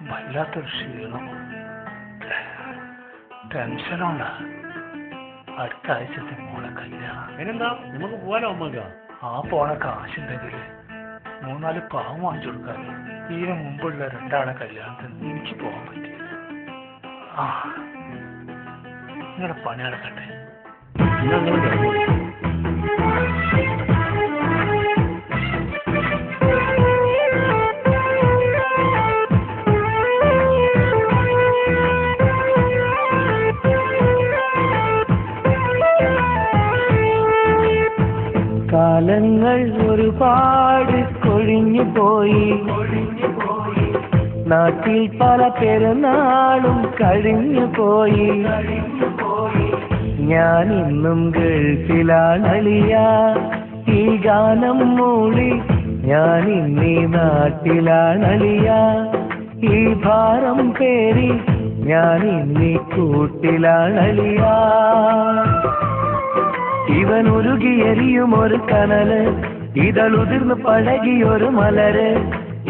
വല്ലാത്തൊരു ക്ഷീണം, ടെൻഷനുണ്ട്. അടുത്ത ആഴ്ചത്തെ മോളെ കല്യാണം. അതിനെന്താ, നമുക്ക് പോവാനോ അമ്മക്ക? ആ പോണ കാശുണ്ടെങ്കിൽ 3-4 പാവം വാങ്ങിച്ചു കൊടുക്കാൻ. ഇതിനു മുമ്പുള്ള 2 ആളെ കല്യാണത്തിന് എനിക്ക് പോകാൻ പറ്റില്ല. നിങ്ങളുടെ പണി നടക്കട്ടെ. കാലങ്ങൾ ഒരുപാട് കൊഴിഞ്ഞു പോയി, നാട്ടിൽ പല പെരുന്നാളും കഴിഞ്ഞു പോയി. ഞാൻ ഇന്നും ഗൾഫിലാണളിയ, ഈ ഗാനം മൂളി ഞാൻ ഇന്നീ നാട്ടിലാണളിയ. ഈ ഭാരം പേരി ഞാൻ ഇന്നീ കൂട്ടിലാണളിയ. ഇവൻ ഉരുകിയെരിയും ഒരു കനല്, ഇതളുതിർന്ന് പഴകിയൊരു മലര്.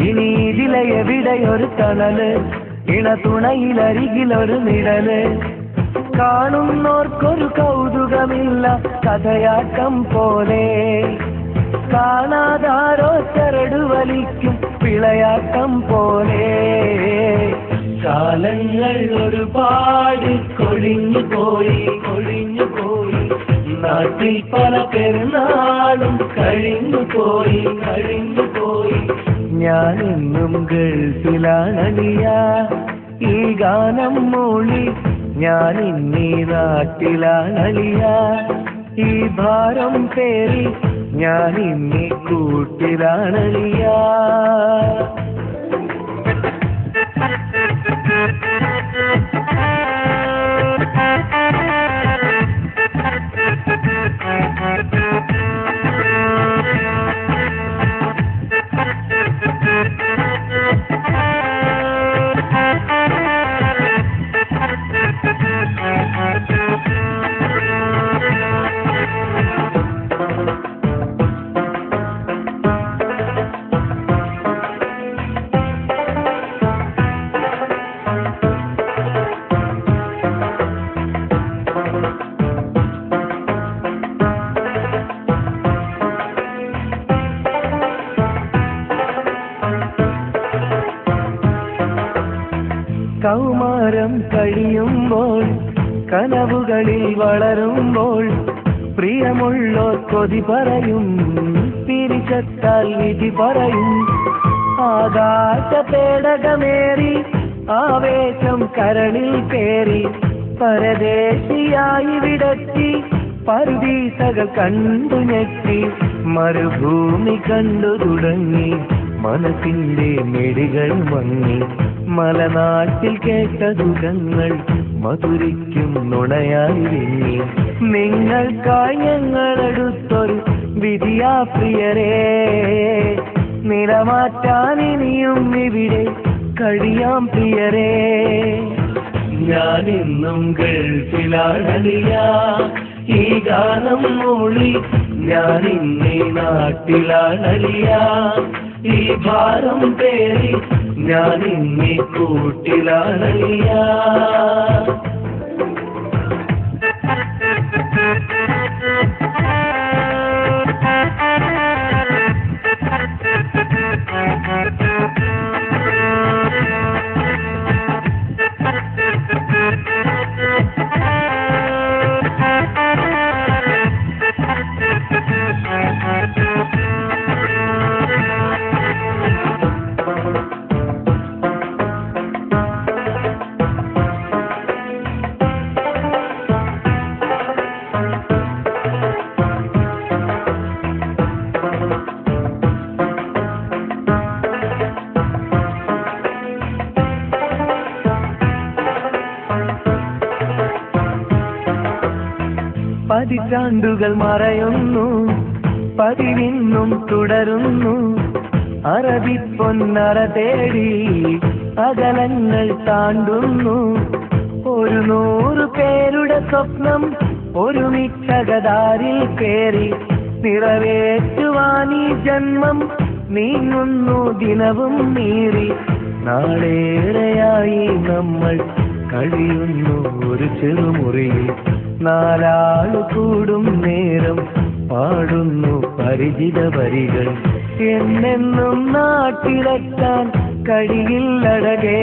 ഇനി ഇതിലെ എവിടെയൊരു തണല്, ഇണതുണയിലരികിലൊരു നിഴല്. കാണുന്നോർക്കൊരു കൗതുകമില്ല, കഥയാട്ടം പോലെ. കാണാതാരോ ചരടു വലിക്കും വിളയാട്ടം പോലെ. കാലങ്ങൾ ഒരുപാട് കൊഴിഞ്ഞു പോയി, കൊഴിഞ്ഞു പോയി. നാട്ടിൽ പല പെരുന്നാളും കഴിഞ്ഞു പോയി, കഴിഞ്ഞു പോയി. ഞാൻ ഇന്നും ഗൾഫിലാണളിയ, ഈ ഗാനം മൂളി ഞാൻ ഇന്നീ നാട്ടിലാണളിയ. ഈ ഭാരം പേരി ഞാൻ ഇന്നീ കൂട്ടിലാണളിയ. കൗമാരം കഴിയുമ്പോൾ, കനവുകളിൽ വളരുമ്പോൾ, പ്രിയമുള്ളോർ കൊതി പറയും, പിരിച്ചത്താൽ വിധി പറയും. ആകാശ പേടകമേറി ആവേശം കരളിൽ പേറി, പരദേശിയായി വിടത്തി പറുദീസകൾ കണ്ടു ഞെട്ടി. മരുഭൂമി കണ്ടു തുടങ്ങി, മനസ്സിന്റെ മെടികൾ മങ്ങി. മലനാട്ടിൽ കേട്ട സുഖങ്ങൾ മധുരിക്കും നുണയായി വിങ്ങി. നിങ്ങൾക്കായി ഞങ്ങളെടുത്തൊരു വിധിയാ പ്രിയരേ, നിലമാറ്റാൻ ഇനിയും ഇവിടെ കഴിയാം പ്രിയരേ. ഞാനിന്നും ഗൾഫിലാണളിയ, ഈ ഗാനം മൂളി ഞാൻ ഇന്നീ നാട്ടിലാണളിയ. ഈ ഭാരം പേരി ഞാൻ ഇന്നീ കൂട്ടിലാണളിയ. പതിറ്റാണ്ടുകൾ മറയുന്നു, പതിവിന്നും തുടരുന്നു. അറബി പൊന്നറ തേടി അകലങ്ങൾ താണ്ടുന്നു. 100 പേരുടെ സ്വപ്നം ഒരുമിച്ചകതാരിൽ പേറി നിറവേറ്റുവാൻ ഈ ജന്മം നീങ്ങുന്നു ദിനവും നീറി. നാളേറെയായി നമ്മൾ കഴിയുന്നു ഒരു ചെറുമുറിയിൽ. 4 ആള് കൂടും നേരം പാടുന്നു പരിചിത വരികൾ. എന്നെന്നും നാട്ടിലെത്താൻ കഴിയില്ലഴകേ,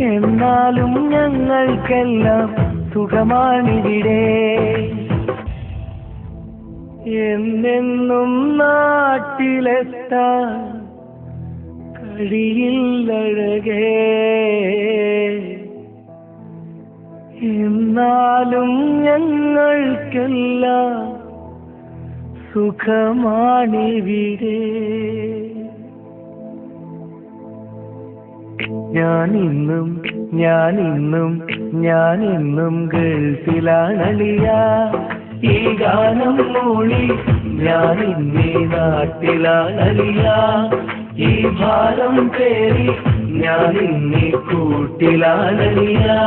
എന്നാലും ഞങ്ങൾക്കെല്ലാം സുഖമാണിവിടെ. എന്നെന്നും നാട്ടിലെത്താൻ കഴിയില്ലഴകേ, എന്നാലും ഞങ്ങൾക്കെല്ലാം സുഖമാണിവിടെ. ഞാനിന്നും ഗൾഫിലാണളിയാ. ഈ ഗാനം മൂളി ഞാനിന്നീ നാട്ടിലാണളിയാ. ഈ ഭാരം പേറി ഞാനിന്നീ കൂട്ടിലാണളിയാ.